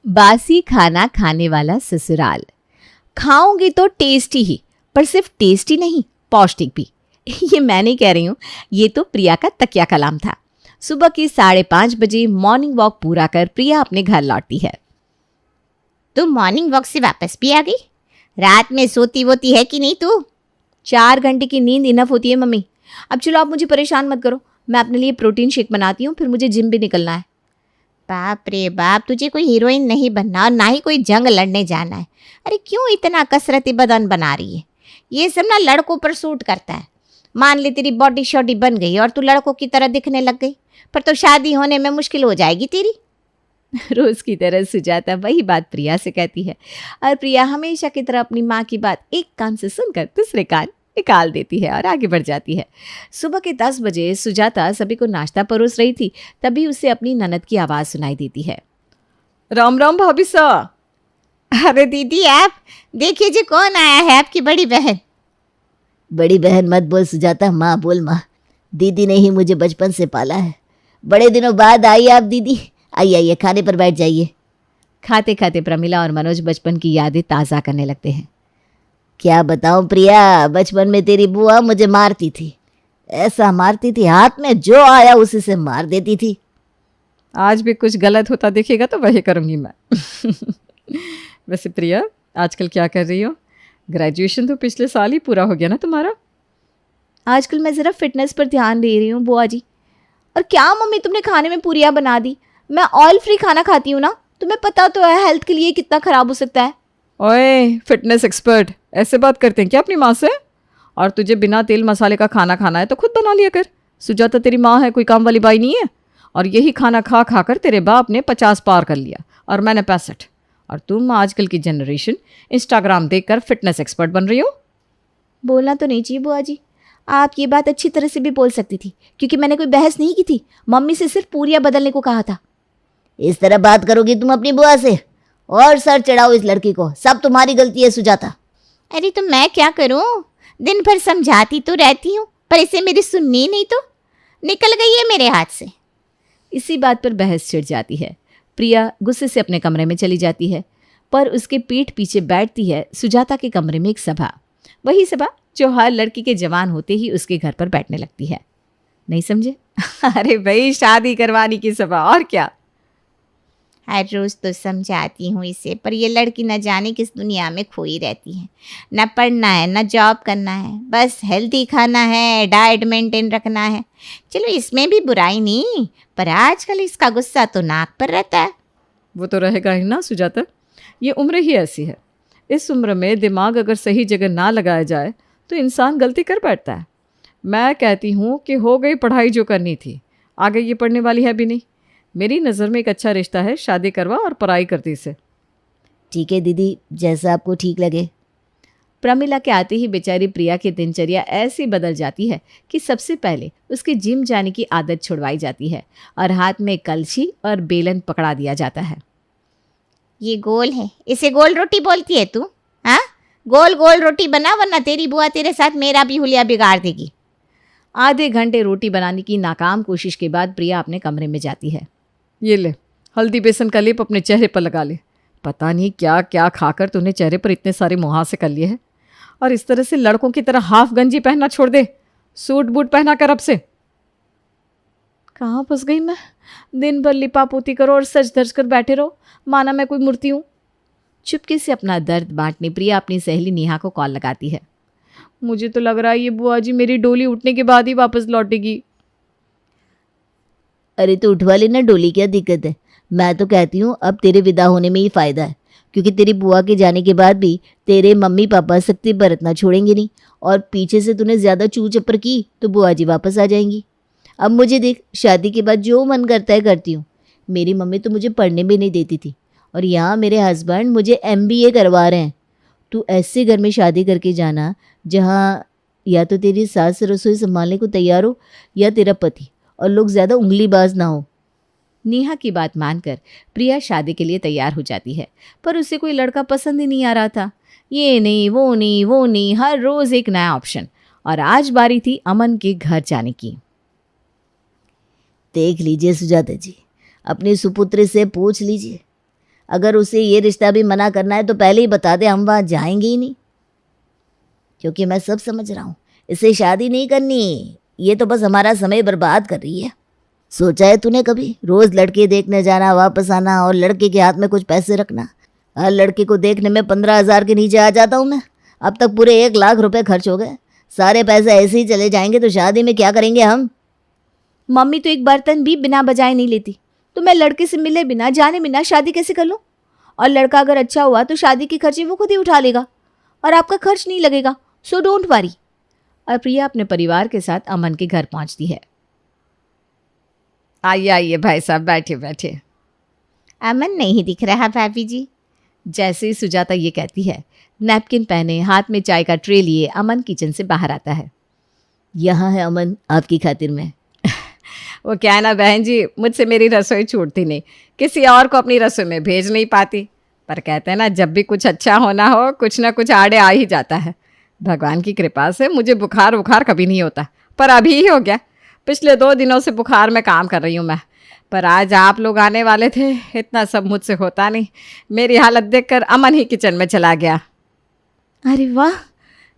बासी खाना खाने वाला ससुराल। खाओगे तो टेस्टी ही, पर सिर्फ टेस्टी नहीं, पौष्टिक भी। ये मैं नहीं कह रही हूँ, ये तो प्रिया का तकिया कलाम था। सुबह के 5:30 बजे मॉर्निंग वॉक पूरा कर प्रिया अपने घर लौटती है। तू मॉर्निंग वॉक से वापस भी आ गई? रात में सोती वोती है कि नहीं तू? 4 घंटे की नींद इनफ होती है मम्मी। अब चलो, आप मुझे परेशान मत करो, मैं अपने लिए प्रोटीन शेक बनाती हूँ, फिर मुझे जिम भी निकलना है। बाप रे बाप, तुझे कोई हीरोइन नहीं बनना और ना ही कोई जंग लड़ने जाना है। अरे क्यों इतना कसरती बदन बना रही है? ये सब ना लड़कों पर सूट करता है। मान ले तेरी बॉडी शॉडी बन गई और तू लड़कों की तरह दिखने लग गई, पर तो शादी होने में मुश्किल हो जाएगी तेरी। रोज की तरह सुजाता वही बात प्रिया से कहती है, और प्रिया हमेशा की तरह अपनी माँ की बात एक कान से सुनकर दूसरे कान निकाल देती है और आगे बढ़ जाती है। सुबह के 10 बजे सुजाता सभी को नाश्ता परोस रही थी, तभी उसे अपनी ननद की आवाज़ सुनाई देती है। राम राम भाभी सा। अरे दीदी, आप देखिए जी, कौन आया है? आपकी बड़ी बहन। बड़ी बहन मत बोल सुजाता, माँ बोल माँ। दीदी ने ही मुझे बचपन से पाला है। बड़े दिनों बाद आई आप दीदी। आइए आइए, खाने पर बैठ जाइए। खाते खाते प्रमिला और मनोज बचपन की यादें ताज़ा करने लगते हैं। क्या बताऊं प्रिया, बचपन में तेरी बुआ मुझे मारती थी। ऐसा मारती थी, हाथ में जो आया उसी से मार देती थी। आज भी कुछ गलत होता दिखेगा तो वही करूँगी मैं। वैसे प्रिया, आजकल क्या कर रही हो? ग्रेजुएशन तो पिछले साल ही पूरा हो गया ना तुम्हारा। आजकल मैं ज़रा फिटनेस पर ध्यान दे रही हूँ बुआ जी। और क्या मम्मी, तुमने खाने में पूरियाँ बना दी। मैं ऑयल फ्री खाना खाती हूँ ना, तुम्हें पता तो है हेल्थ के लिए कितना ख़राब हो सकता है। ओए फिटनेस एक्सपर्ट, ऐसे बात करते हैं क्या अपनी माँ से? और तुझे बिना तेल मसाले का खाना खाना है तो खुद बना लिया कर। सुजाता तेरी माँ है, कोई काम वाली बाई नहीं है। और यही खाना खा खा कर तेरे बाप ने 50 पार कर लिया और मैंने 65। और तुम आजकल की जनरेशन इंस्टाग्राम देखकर फिटनेस एक्सपर्ट बन रही हो। बोलना तो नहीं चाहिए बुआ जी, आप ये बात अच्छी तरह से भी बोल सकती थी, क्योंकि मैंने कोई बहस नहीं की थी। मम्मी से सिर्फ पूरियाँ बदलने को कहा था। इस तरह बात करोगी तुम अपनी बुआ से? और सर चढ़ाओ इस लड़की को, सब तुम्हारी गलती है सुजाता। अरे तो मैं क्या करूं? दिन भर समझाती तो रहती हूँ, पर इसे मेरी सुननी नहीं तो निकल गई है मेरे हाथ से। इसी बात पर बहस छिड़ जाती है। प्रिया गुस्से से अपने कमरे में चली जाती है, पर उसके पीठ पीछे बैठती है सुजाता के कमरे में एक सभा। वही सभा जो हर लड़की के जवान होते ही उसके घर पर बैठने लगती है। नहीं समझे? अरे भाई, शादी करवाने की सभा, और क्या। हर रोज़ तो समझाती हूँ इसे, पर ये लड़की न जाने किस दुनिया में खोई रहती है। न पढ़ना है, न जॉब करना है, बस हेल्दी खाना है, डाइट मेंटेन रखना है। चलो इसमें भी बुराई नहीं, पर आजकल इसका गुस्सा तो नाक पर रहता है। वो तो रहेगा ही ना सुजाता, ये उम्र ही ऐसी है। इस उम्र में दिमाग अगर सही जगह ना लगाया जाए तो इंसान गलती कर बैठता है। मैं कहती हूँ कि हो गई पढ़ाई जो करनी थी, आगे ये पढ़ने वाली है भी नहीं। मेरी नज़र में एक अच्छा रिश्ता है, शादी करवा और पढ़ाई करती इसे। ठीक है दीदी, जैसा आपको ठीक लगे। प्रमिला के आते ही बेचारी प्रिया की दिनचर्या ऐसी बदल जाती है कि सबसे पहले उसकी जिम जाने की आदत छुड़वाई जाती है और हाथ में कलछी और बेलन पकड़ा दिया जाता है। ये गोल है, इसे गोल रोटी बोलती है तू? हाँ, गोल गोल रोटी बना, वरना तेरी बुआ तेरे साथ मेरा भी हुलिया बिगाड़ देगी। आधे घंटे रोटी बनाने की नाकाम कोशिश के बाद प्रिया अपने कमरे में जाती है। ये ले, हल्दी बेसन का लेप अपने चेहरे पर लगा ले। पता नहीं क्या क्या खाकर तूने चेहरे पर इतने सारे मुहासे कर लिए हैं। और इस तरह से लड़कों की तरह हाफ गंजी पहनना छोड़ दे, सूट बूट पहना कर अब से। कहाँ फंस गई मैं? दिन भर लिपा पोती करो और सज धज कर बैठे रहो, माना मैं कोई मूर्ति हूँ। चुपके से अपना दर्द बांटने प्रिया अपनी सहेली नेहा को कॉल लगाती है। मुझे तो लग रहा है ये बुआ जी मेरी डोली उठने के बाद ही वापस लौटेगी। अरे तो उठवा लेना डोली, क्या दिक्कत है? मैं तो कहती हूँ अब तेरे विदा होने में ही फ़ायदा है, क्योंकि तेरी बुआ के जाने के बाद भी तेरे मम्मी पापा सख्ती बरतना छोड़ेंगे नहीं, और पीछे से तूने ज़्यादा चू चप्पर की तो बुआ जी वापस आ जाएंगी। अब मुझे देख, शादी के बाद जो मन करता है करती हूँ। मेरी मम्मी तो मुझे पढ़ने भी नहीं देती थी, और यहाँ मेरे हस्बैंड मुझे MBA करवा रहे हैं। तू ऐसे घर में शादी करके जाना जहाँ या तो तेरी सास रसोई संभालने को तैयार हो, या तेरा पति, और लोग ज़्यादा उंगलीबाज ना हो। नेहा की बात मानकर प्रिया शादी के लिए तैयार हो जाती है, पर उसे कोई लड़का पसंद ही नहीं आ रहा था। ये नहीं, वो नहीं, वो नहीं, हर रोज़ एक नया ऑप्शन। और आज बारी थी अमन के घर जाने की। देख लीजिए सुजाता जी, अपने सुपुत्र से पूछ लीजिए, अगर उसे ये रिश्ता भी मना करना है तो पहले ही बता दे, हम वहाँ जाएंगे ही नहीं। क्योंकि मैं सब समझ रहा हूँ, इसे शादी नहीं करनी, ये तो बस हमारा समय बर्बाद कर रही है। सोचा है तूने कभी रोज़ लड़के देखने जाना, वापस आना और लड़के के हाथ में कुछ पैसे रखना? हर लड़के को देखने में 15,000 के नीचे आ जाता हूँ मैं। अब तक पूरे 1,00,000 रुपए खर्च हो गए। सारे पैसे ऐसे ही चले जाएंगे तो शादी में क्या करेंगे हम? मम्मी तो एक बर्तन भी बिना बजाए नहीं लेती, तो मैं लड़के से मिले बिना जाने बिना शादी कैसे कर लूँ? और लड़का अगर अच्छा हुआ तो शादी के खर्चे वो खुद ही उठा लेगा और आपका खर्च नहीं लगेगा, सो डोंट वरी। और प्रिया अपने परिवार के साथ अमन के घर पहुंचती है। आइए आइए भाई साहब, बैठिए बैठिए। अमन नहीं दिख रहा भाभी जी। जैसे ही सुजाता ये कहती है, नैपकिन पहने हाथ में चाय का ट्रे लिए अमन किचन से बाहर आता है। यहाँ है अमन, आपकी खातिर में। वो क्या है ना बहन जी, मुझसे मेरी रसोई छूटती नहीं, किसी और को अपनी रसोई में भेज नहीं पाती। पर कहते हैं ना, जब भी कुछ अच्छा होना हो कुछ ना कुछ आड़े आ ही जाता है। भगवान की कृपा से मुझे बुखार कभी नहीं होता, पर अभी ही हो गया। पिछले 2 दिनों से बुखार में काम कर रही हूँ मैं। पर आज आप लोग आने वाले थे, इतना सब मुझसे होता नहीं। मेरी हालत देखकर अमन ही किचन में चला गया। अरे वाह,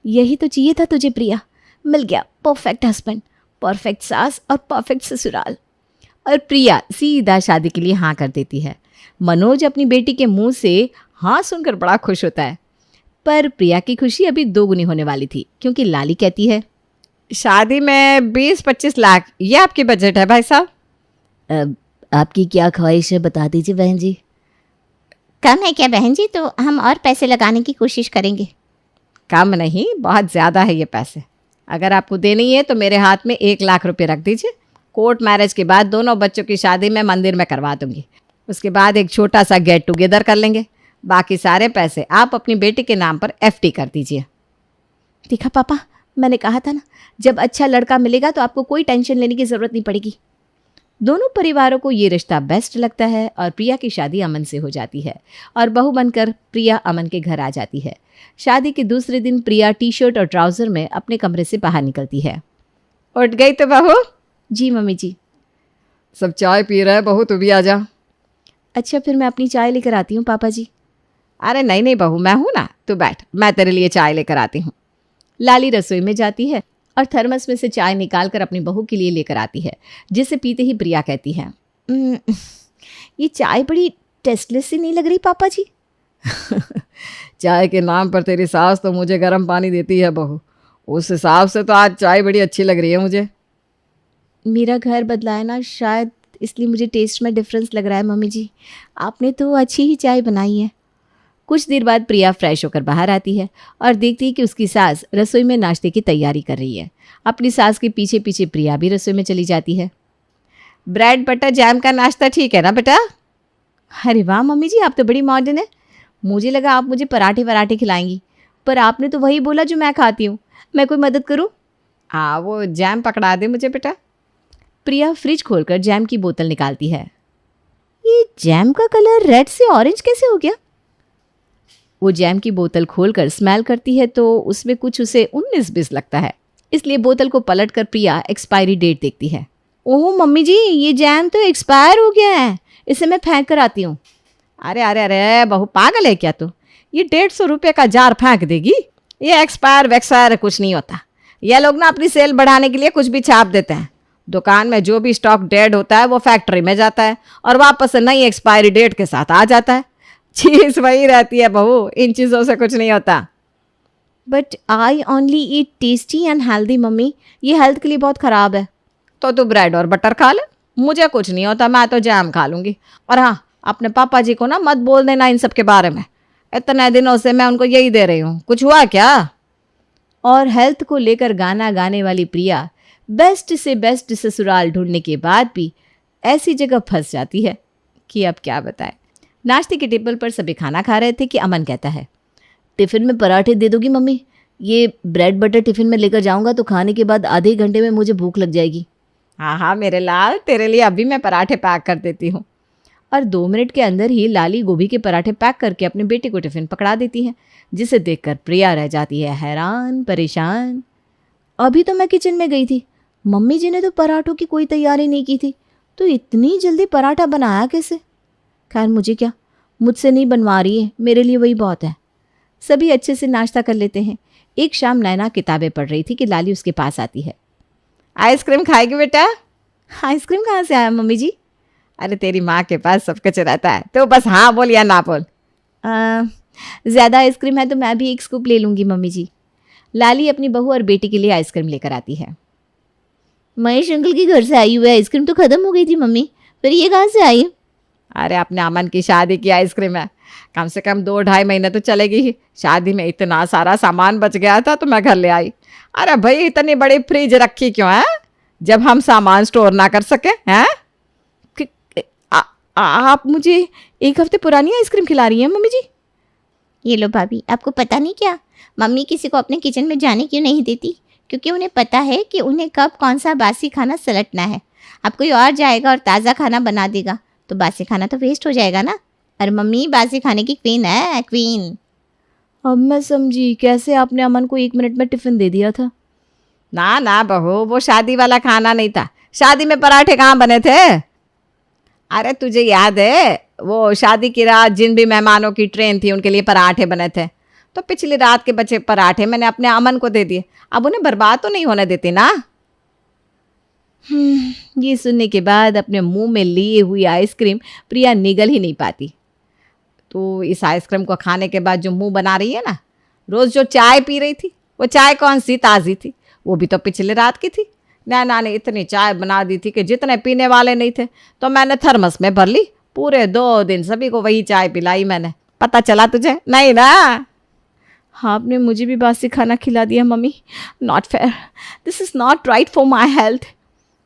यही तो चाहिए था तुझे प्रिया, मिल गया परफेक्ट हस्बैंड, परफेक्ट सास और परफेक्ट ससुराल। और प्रिया सीधा शादी के लिए हाँ कर देती है। मनोज अपनी बेटी के मुंह से हाँ सुनकर बड़ा खुश होता है। पर प्रिया की खुशी अभी 2 गुनी होने वाली थी, क्योंकि लाली कहती है, शादी में 20-25 लाख ये आपकी बजट है भाई साहब। आपकी क्या ख्वाहिश है बता दीजिए बहन जी। कम है क्या बहन जी? तो हम और पैसे लगाने की कोशिश करेंगे। कम नहीं, बहुत ज़्यादा है ये पैसे। अगर आपको देनी है तो मेरे हाथ में 1 लाख रुपए रख दीजिए। कोर्ट मैरिज के बाद दोनों बच्चों की शादी मैं मंदिर में करवा दूंगी। उसके बाद एक छोटा सा गेट टुगेदर कर लेंगे। बाकी सारे पैसे आप अपनी बेटी के नाम पर FD कर दीजिए। देखा पापा, मैंने कहा था ना, जब अच्छा लड़का मिलेगा तो आपको कोई टेंशन लेने की ज़रूरत नहीं पड़ेगी। दोनों परिवारों को ये रिश्ता बेस्ट लगता है और प्रिया की शादी अमन से हो जाती है और बहू बनकर प्रिया अमन के घर आ जाती है। शादी के दूसरे दिन प्रिया टी-शर्ट और ट्राउज़र में अपने कमरे से बाहर निकलती है। उठ गई तो बहू? जी मम्मी जी। सब चाय पी रहे हैं बहू, तू भी आ जा। अच्छा, फिर मैं अपनी चाय लेकर आती हूँ पापा जी। अरे नहीं नहीं बहू, मैं हूँ ना, तू बैठ, मैं तेरे लिए चाय लेकर आती हूँ। लाली रसोई में जाती है और थर्मस में से चाय निकाल कर अपनी बहू के लिए लेकर आती है, जिसे पीते ही प्रिया कहती है, ये चाय बड़ी टेस्टलेस सी नहीं लग रही पापा जी? चाय के नाम पर तेरी सास तो मुझे गर्म पानी देती है बहू, उस हिसाब से तो आज चाय बड़ी अच्छी लग रही है मुझे। मेरा घर बदला है ना, शायद इसलिए मुझे टेस्ट में डिफरेंस लग रहा है मम्मी जी। आपने तो अच्छी ही चाय बनाई है। कुछ देर बाद प्रिया फ्रेश होकर बाहर आती है और देखती है कि उसकी सास रसोई में नाश्ते की तैयारी कर रही है। अपनी सास के पीछे पीछे प्रिया भी रसोई में चली जाती है। ब्रेड बटर जैम का नाश्ता ठीक है ना बेटा? अरे वाह मम्मी जी, आप तो बड़ी मॉडर्न है। मुझे लगा आप मुझे पराठे खिलाएंगी, पर आपने तो वही बोला जो मैं खाती हूँ। मैं कोई मदद करूँ? हाँ, वो जैम पकड़ा दे मुझे बेटा। प्रिया फ्रिज खोलकर जैम की बोतल निकालती है। ये जैम का कलर रेड से ऑरेंज कैसे हो गया? वो जैम की बोतल खोलकर स्मेल करती है तो उसमें कुछ उसे 19-20 लगता है, इसलिए बोतल को पलटकर प्रिया एक्सपायरी डेट देखती है। ओह मम्मी जी, ये जैम तो एक्सपायर हो गया है, इसे मैं फेंक कर आती हूँ। अरे अरे अरे बहू, पागल है क्या तू? ये 150 रुपये का जार फेंक देगी? ये एक्सपायर वैक्सपायर कुछ नहीं होता। ये लोग ना अपनी सेल बढ़ाने के लिए कुछ भी छाप देते हैं। दुकान में जो भी स्टॉक डेड होता है वो फैक्ट्री में जाता है और वापस नई एक्सपायरी डेट के साथ आ जाता है। चीज़ वही रहती है बहू, इन चीज़ों से कुछ नहीं होता। But I only eat tasty and healthy mummy, ये हेल्थ के लिए बहुत ख़राब है। तो तू ब्रेड और बटर खा ले, मुझे कुछ नहीं होता, मैं तो जैम खा लूँगी। और हाँ, अपने पापा जी को ना मत बोल देना इन सब के बारे में। इतने दिनों से मैं उनको यही दे रही हूँ, कुछ हुआ क्या? और हेल्थ को लेकर गाना गाने वाली प्रिया बेस्ट से बेस्ट ससुराल ढूंढने के बाद भी ऐसी जगह फंस जाती है कि अब क्या बताएं। नाश्ते के टेबल पर सभी खाना खा रहे थे कि अमन कहता है, टिफ़िन में पराठे दे दोगी मम्मी? ये ब्रेड बटर टिफ़िन में लेकर जाऊंगा तो खाने के बाद आधे घंटे में मुझे भूख लग जाएगी। हाँ हाँ मेरे लाल, तेरे लिए अभी मैं पराठे पैक कर देती हूँ। और 2 मिनट के अंदर ही लाली गोभी के पराठे पैक करके अपने बेटे को टिफ़िन पकड़ा देती है, जिसे देखकर प्रिया रह जाती है हैरान परेशान। अभी तो मैं किचन में गई थी, मम्मी जी ने तो पराठों की कोई तैयारी नहीं की थी, तो इतनी जल्दी पराठा बनाया कैसे? खैर मुझे क्या, मुझसे नहीं बनवा रही है, मेरे लिए वही बहुत है। सभी अच्छे से नाश्ता कर लेते हैं। एक शाम नैना किताबें पढ़ रही थी कि लाली उसके पास आती है। आइसक्रीम खाएगी बेटा? आइसक्रीम कहाँ से आया मम्मी जी? अरे तेरी माँ के पास सब कुछ रहता है, तो बस हाँ बोल या ना बोल। ज़्यादा आइसक्रीम है तो मैं भी एक स्कूप ले लूँगी मम्मी जी। लाली अपनी बहू और बेटी के लिए आइसक्रीम लेकर आती है। महेश अंकल के घर से आई हुई आइसक्रीम तो खत्म हो गई थी मम्मी, फिर ये कहाँ से आई? अरे अपने अमन की शादी की आइसक्रीम है, कम से कम 2-2.5 महीने तो चलेगी ही। शादी में इतना सारा सामान बच गया था तो मैं घर ले आई। अरे भाई इतनी बड़ी फ्रिज रखी क्यों है, जब हम सामान स्टोर ना कर सके हैं? आप मुझे 1 हफ्ते पुरानी आइसक्रीम खिला रही हैं मम्मी जी? ये लो भाभी, आपको पता नहीं क्या, मम्मी किसी को अपने किचन में जाने क्यों नहीं देती? क्योंकि उन्हें पता है कि उन्हें कब कौन सा बासी खाना सलटना है। अब कोई और जाएगा और ताज़ा खाना बना देगा तो बासी खाना तो वेस्ट हो जाएगा ना। और मम्मी बासी खाने की क्वीन है, क्वीन। अब मैं समझी कैसे आपने अमन को 1 मिनट में टिफिन दे दिया था। ना ना बहू, वो शादी वाला खाना नहीं था। शादी में पराठे कहाँ बने थे? अरे तुझे याद है वो शादी की रात जिन भी मेहमानों की ट्रेन थी उनके लिए पराठे बने थे, तो पिछली रात के बचे पराठे मैंने अपने अमन को दे दिए। अब उन्हें बर्बाद तो नहीं होने देती ना। ये सुनने के बाद अपने मुंह में लिए हुई आइसक्रीम प्रिया निगल ही नहीं पाती। तो इस आइसक्रीम को खाने के बाद जो मुंह बना रही है ना, रोज जो चाय पी रही थी वो चाय कौन सी ताज़ी थी, वो भी तो पिछले रात की थी। नैना ने इतनी चाय बना दी थी कि जितने पीने वाले नहीं थे तो मैंने थर्मस में भर ली। पूरे 2 दिन सभी को वही चाय पिलाई मैंने। पता चला तुझे? नहीं ना। हाँ, आपने मुझे भी बासी खाना खिला दिया mummy. Not fair, this is not right for my health.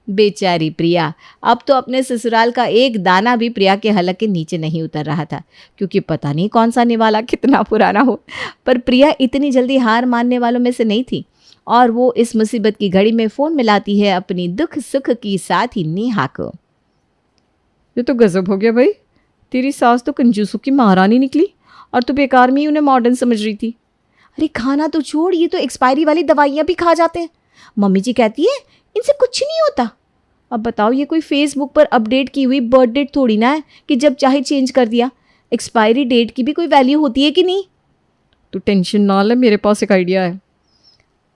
बेचारी प्रिया, अब तो अपने ससुराल का एक दाना भी प्रिया के हलक के नीचे नहीं उतर रहा था, क्योंकि पता नहीं कौन सा निवाला कितना पुराना हो। पर प्रिया इतनी जल्दी हार मानने वालों में से नहीं थी और वो इस मुसीबत की घड़ी में फ़ोन मिलाती है अपनी दुख सुख की साथी नेहा को। ये तो गजब हो गया भाई, तेरी सास तो कंजूसों की महारानी निकली और तू बेकार में ही उन्हें मॉडर्न समझ रही थी। अरे खाना तो छोड़, ये तो एक्सपायरी वाली दवाइयाँ भी खा जाते हैं। मम्मी जी कहती है इनसे कुछ नहीं होता। अब बताओ, ये कोई फेसबुक पर अपडेट की हुई बर्थ डेट थोड़ी ना है कि जब चाहे चेंज कर दिया। एक्सपायरी डेट की भी कोई वैल्यू होती है कि नहीं? तू टेंशन ना ले, मेरे पास एक आइडिया है।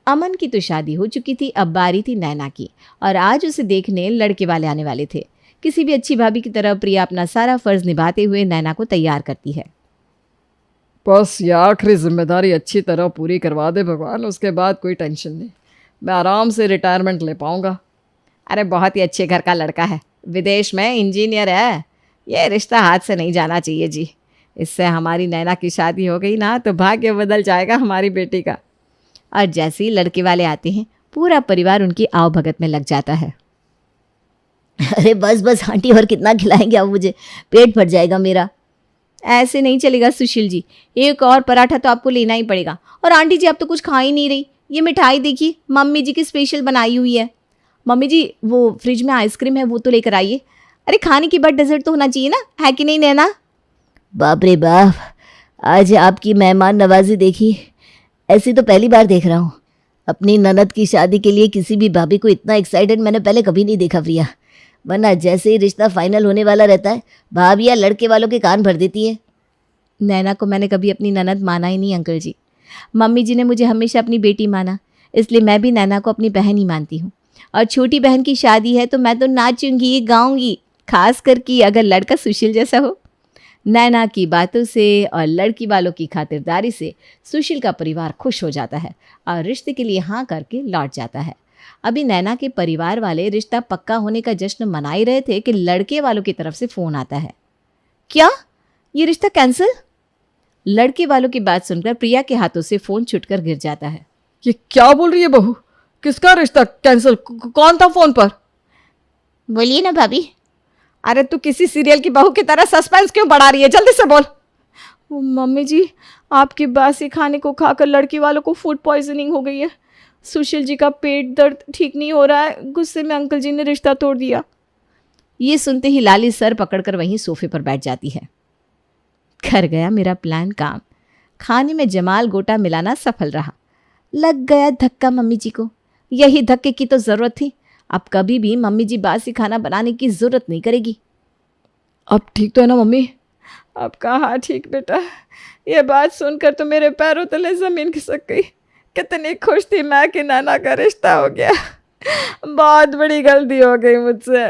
अमन की तो शादी हो चुकी थी, अब बारी थी नैना की, और आज उसे देखने लड़के वाले आने वाले थे। किसी भी अच्छी भाभी की तरह प्रिया अपना सारा फर्ज निभाते हुए नैना को तैयार करती है। बस ये आखिरी जिम्मेदारी अच्छी तरह पूरी करवा दे भगवान, उसके बाद कोई टेंशन नहीं, मैं आराम से रिटायरमेंट ले पाऊंगा। अरे बहुत ही अच्छे घर का लड़का है, विदेश में इंजीनियर है। ये रिश्ता हाथ से नहीं जाना चाहिए जी। इससे हमारी नैना की शादी हो गई ना तो भाग्य बदल जाएगा हमारी बेटी का। और जैसे ही लड़के वाले आते हैं पूरा परिवार उनकी आवभगत में लग जाता है। अरे बस बस आंटी, और कितना खिलाएंगे आप मुझे, पेट भर जाएगा मेरा। ऐसे नहीं चलेगा सुशील जी, एक और पराठा तो आपको लेना ही पड़ेगा। और आंटी जी, आप तो कुछ खा ही नहीं रही। ये मिठाई देखिए, मम्मी जी की स्पेशल बनाई हुई है। मम्मी जी, वो फ्रिज में आइसक्रीम है, वो तो लेकर आइए। अरे खाने के बाद डेजर्ट तो होना चाहिए ना, है कि नहीं नैना? बाप रे बाप, आज आपकी मेहमान नवाजी देखी, ऐसी तो पहली बार देख रहा हूँ। अपनी ननद की शादी के लिए किसी भी भाभी को इतना एक्साइटेड मैंने पहले कभी नहीं देखा प्रिया। वरना जैसे ही रिश्ता फाइनल होने वाला रहता है भाभियाँ लड़के वालों के कान भर देती है। नैना को मैंने कभी अपनी ननद माना ही नहीं अंकल जी। मम्मी जी ने मुझे हमेशा अपनी बेटी माना, इसलिए मैं भी नैना को अपनी बहन ही मानती हूँ। और छोटी बहन की शादी है तो मैं तो नाचूंगी गाऊंगी, खास करके अगर लड़का सुशील जैसा हो। नैना की बातों से और लड़की वालों की खातिरदारी से सुशील का परिवार खुश हो जाता है और रिश्ते के लिए हाँ करके लौट जाता है। अभी नैना के परिवार वाले रिश्ता पक्का होने का जश्न मना ही रहे थे कि लड़के वालों की तरफ से फ़ोन आता है। क्या ये रिश्ता कैंसिल? लड़के वालों की बात सुनकर प्रिया के हाथों से फ़ोन छुटकर गिर जाता है। ये क्या बोल रही है बहू, किसका रिश्ता कैंसिल? कौन था फोन पर? बोलिए ना भाभी। अरे तू किसी सीरियल की बहू की तरह सस्पेंस क्यों बढ़ा रही है, जल्दी से बोल। मम्मी जी, आपके बासी खाने को खाकर लड़की वालों को फूड पॉइजनिंग हो गई है। सुशील जी का पेट दर्द ठीक नहीं हो रहा है, गुस्से में अंकल जी ने रिश्ता तोड़ दिया। ये सुनते ही लाली सर पकड़कर वहीं सोफे पर बैठ जाती है। कर गया मेरा प्लान काम। खाने में जमाल गोटा मिलाना सफल रहा। लग गया धक्का मम्मी जी को। यही धक्के की तो ज़रूरत थी। अब कभी भी मम्मी जी बासी खाना बनाने की ज़रूरत नहीं करेगी। अब ठीक तो है ना मम्मी? अब कहाँ ठीक बेटा, ये बात सुनकर तो मेरे पैरों तले ज़मीन खिसक गई। कितनी खुश थी मैं कि नैना का रिश्ता हो गया। बहुत बड़ी गलती हो गई मुझसे।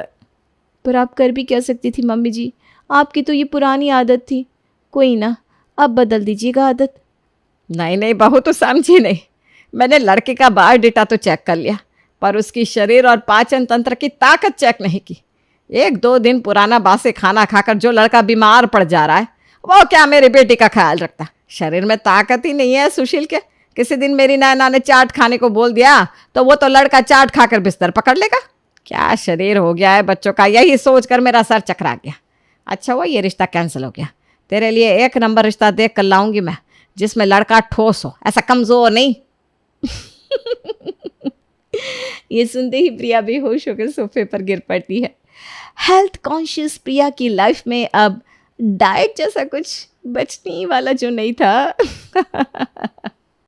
पर आप कर भी क्या सकती थी मम्मी जी, आपकी तो ये पुरानी आदत थी। कोई ना, अब बदल दीजिएगा आदत। नहीं नहीं बहू, तो समझी नहीं। मैंने लड़के का बायोडेटा तो चेक कर लिया, पर उसकी शरीर और पाचन तंत्र की ताकत चेक नहीं की। 1-2 दिन पुराना बासी खाना खाकर जो लड़का बीमार पड़ जा रहा है, वो क्या मेरी बेटी का ख्याल रखता। शरीर में ताकत ही नहीं है सुशील के। किसी दिन मेरी नैना ने चाट खाने को बोल दिया तो वो तो लड़का चाट खाकर बिस्तर पकड़ लेगा। क्या शरीर हो गया है बच्चों का, यही सोचकर मेरा सर चकरा गया। अच्छा हुआ ये रिश्ता कैंसिल हो गया। तेरे लिए 1 नंबर रिश्ता देख कर लाऊंगी मैं, जिसमें लड़का ठोस हो, ऐसा कमजोर नहीं। ये सुनते ही प्रिया बेहोश होकर सोफे पर गिर पड़ती है। हेल्थ कॉन्शियस प्रिया की लाइफ में अब डाइट जैसा कुछ बचने वाला जो नहीं था।